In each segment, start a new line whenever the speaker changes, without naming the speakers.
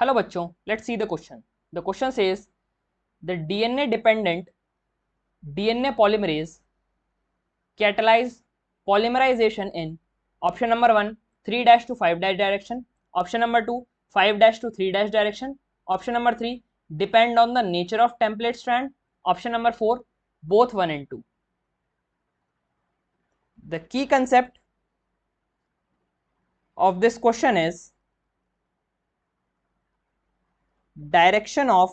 Hello बच्चों, let's see the question. The question says the DNA dependent DNA polymerase catalyze polymerization in option number 1 3 dash to 5 dash direction, option number 2 5 dash to 3 dash direction, option number 3 depend on the nature of template strand, option number 4 both 1 and 2. The key concept of this question is direction of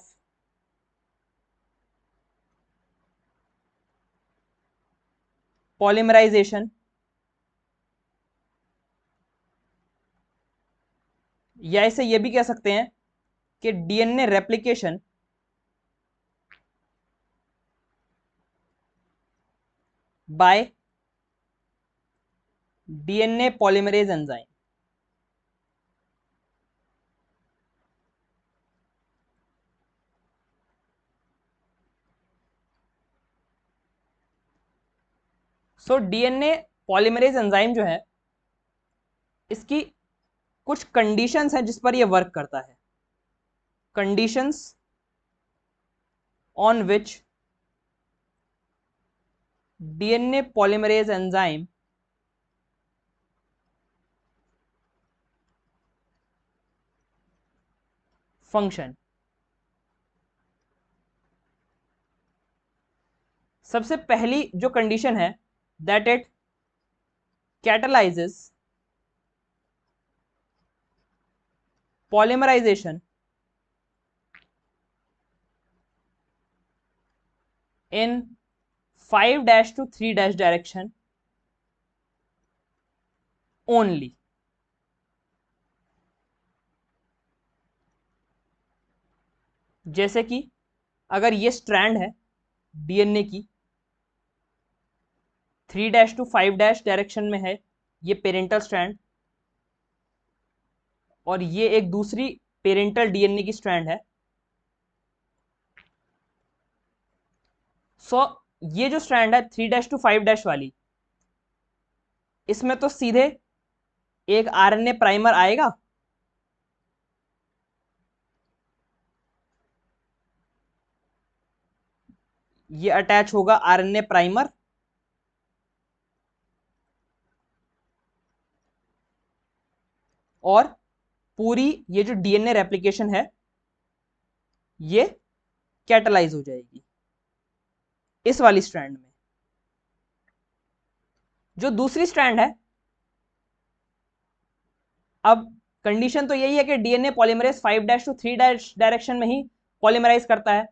polymerization या इसे ये भी कह सकते हैं कि DNA replication bye DNA polymerase enzyme. So DNA polymerase enzyme जो है इसकी कुछ कंडीशंस हैं जिस पर यह वर्क करता है। Conditions on which DNA polymerase enzyme function. सबसे पहली जो कंडीशन है that it catalyses polymerisation in 5 dash to 3 dash direction only। जैसे कि अगर ये स्ट्रैंड है डीएनए की 3 डैश टू 5 डैश डायरेक्शन में है ये पेरेंटल स्ट्रैंड और ये एक दूसरी पेरेंटल डीएनए की स्ट्रैंड है। सो ये जो स्ट्रैंड है 3 डैश टू 5 डैश वाली इसमें तो सीधे एक आरएनए प्राइमर आएगा ये अटैच होगा आरएनए प्राइमर और पूरी ये जो डीएनए रेप्लिकेशन है ये कैटलाइज हो जाएगी इस वाली स्ट्रैंड में। जो दूसरी स्ट्रैंड है अब कंडीशन तो यही है कि DNA polymerase 5 dash to 3 dash direction में ही पॉलीमराइज करता है।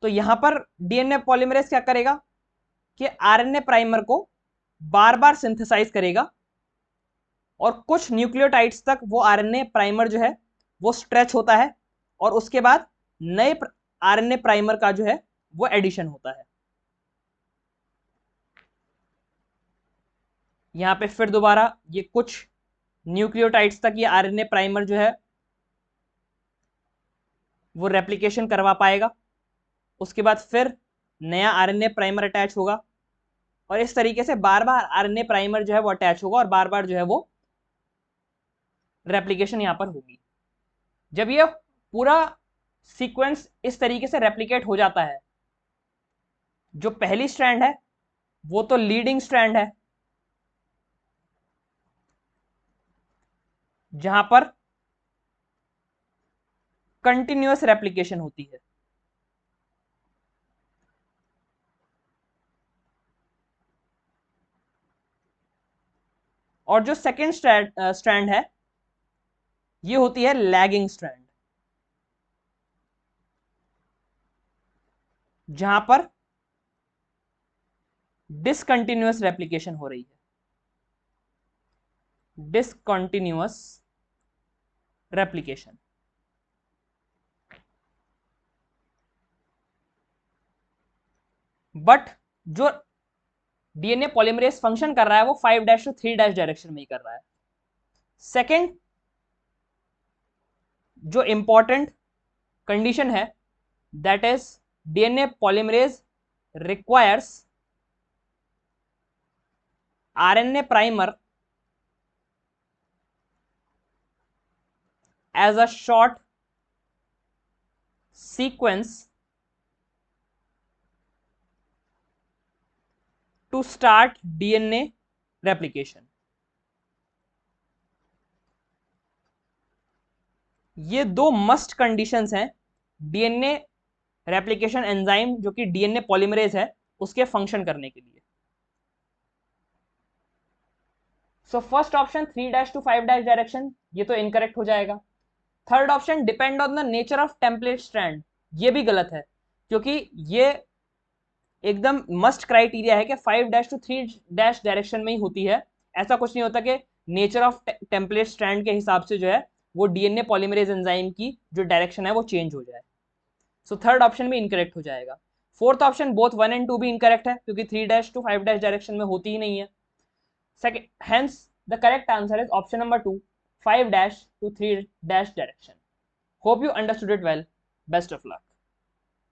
तो यहां पर डीएनए पॉलीमरेज क्या करेगा कि आरएनए प्राइमर को बार बार सिंथेसाइज करेगा और कुछ न्यूक्लियोटाइड्स तक वो आरएनए प्राइमर जो है वो स्ट्रेच होता है और उसके बाद नए आरएनए प्राइमर का जो है वो एडिशन होता है। यहां पे फिर दोबारा ये कुछ न्यूक्लियोटाइड्स तक ये आरएनए प्राइमर जो है वो रेप्लिकेशन करवा पाएगा। उसके बाद फिर नया आरएनए प्राइमर अटैच होगा और इस तरीके से बार बार आरएनए प्राइमर जो है वो अटैच होगा और बार बार जो है वो रेप्लिकेशन यहां पर होगी। जब ये पूरा सीक्वेंस इस तरीके से रेप्लिकेट हो जाता है जो पहली स्ट्रैंड है वो तो लीडिंग स्ट्रैंड है जहां पर कंटिन्यूअस रेप्लिकेशन होती है और जो सेकेंड स्ट्रैंड है ये होती है लैगिंग स्ट्रैंड जहां पर डिसकंटिन्यूअस रेप्लिकेशन हो रही है। डिसकंटिन्यूअस रेप्लिकेशन बट जो डीएनए पॉलीमरेज फंक्शन कर रहा है वो 5 डैश टू 3 डैश डायरेक्शन में ही कर रहा है। सेकेंड जो इंपॉर्टेंट कंडीशन है that is DNA polymerase requires RNA primer as a short sequence to start DNA replication। ये दो मस्ट कंडीशंस हैं डीएनए रेप्लिकेशन एंजाइम जो कि डीएनए पॉलीमरेज है उसके फंक्शन करने के लिए। So first option 3' to 5' direction, ये तो इनकरेक्ट हो जाएगा। Third option depend on the nature of template strand, ये भी गलत है क्योंकि ये एकदम मस्ट क्राइटेरिया है कि 5' to 3' डायरेक्शन में ही होती है। ऐसा कुछ नहीं होता कि नेचर ऑफ टेम्पलेट स्ट्रैंड के हिसाब से जो है वो डीएनए पॉलीमरेज एंजाइम की जो डायरेक्शन है वो चेंज हो जाए। सो थर्ड ऑप्शन भी इनकरेक्ट हो जाएगा। फोर्थ ऑप्शन बोथ 1 and 2 भी इनकरेक्ट है क्योंकि 3' to 5' डायरेक्शन में होती ही नहीं है। Second, hence the correct answer is option number 2, 5' to 3' direction. Hope you understood it well. Best of luck.